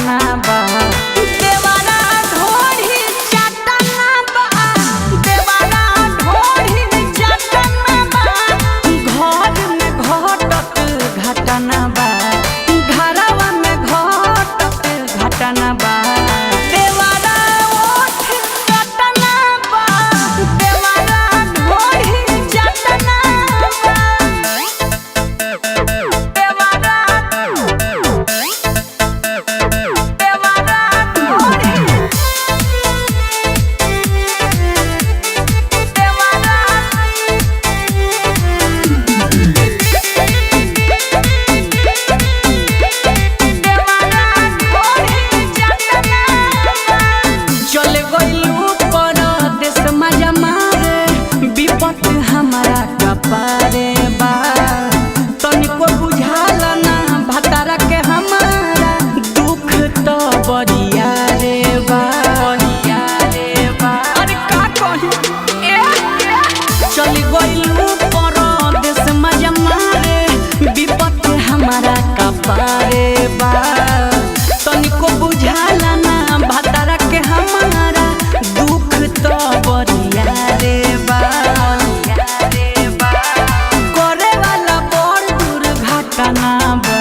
घटना बा देवारा ढोढ़ी चटना बा देवारा ढोढ़ी चटना बा घर में घटत घटना बा घरवा में घटत घटना बा देवारा ओठ चटना बा देवारा ढोढ़ी चटना बा देवारा चले गइलू परदेस मजा मारे विपत हमारा कपारे बा तनिको बुझाला ना भतारा के हमारा दुख तो बरिया रे बा अरे का कही चली गइलू परदेस मजा मारे विपत हमारा कपारे बा तनिको बुझाला ना भतारा के हमारा दुख तो बरिया रे बा करे वाला बड़ दुर्घटना बा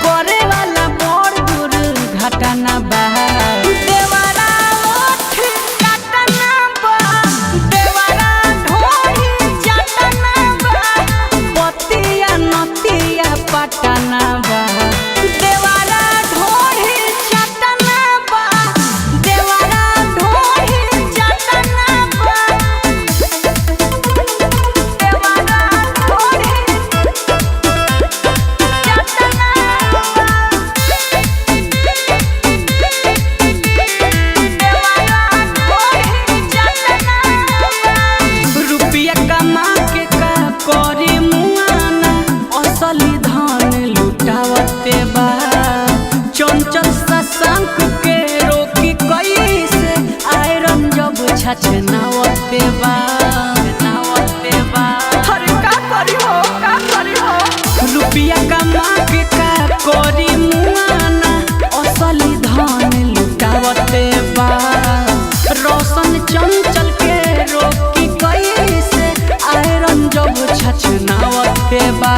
करे वाला बड़ दुर्घटना बा देवारा ओठ चटना बा देवारा ढोढ़ी चटना बा पतिया नतिया पटना बा देवारा ढोढ़ी चटना बा देवारा ढोढ़ी चटना बा देवारा ढोढ़ी चटना रुपया कमा के का करी मुआना असली धन लुटावते बा चंचल शशांक के रोकी कैसे आयरन जब छछनावते बा अरे का करी हो रुपया कमा के का करी मुआना असली धन लुटावते बा रोशन चंचल के रोकी कैसे आयरन जब छछनावते बा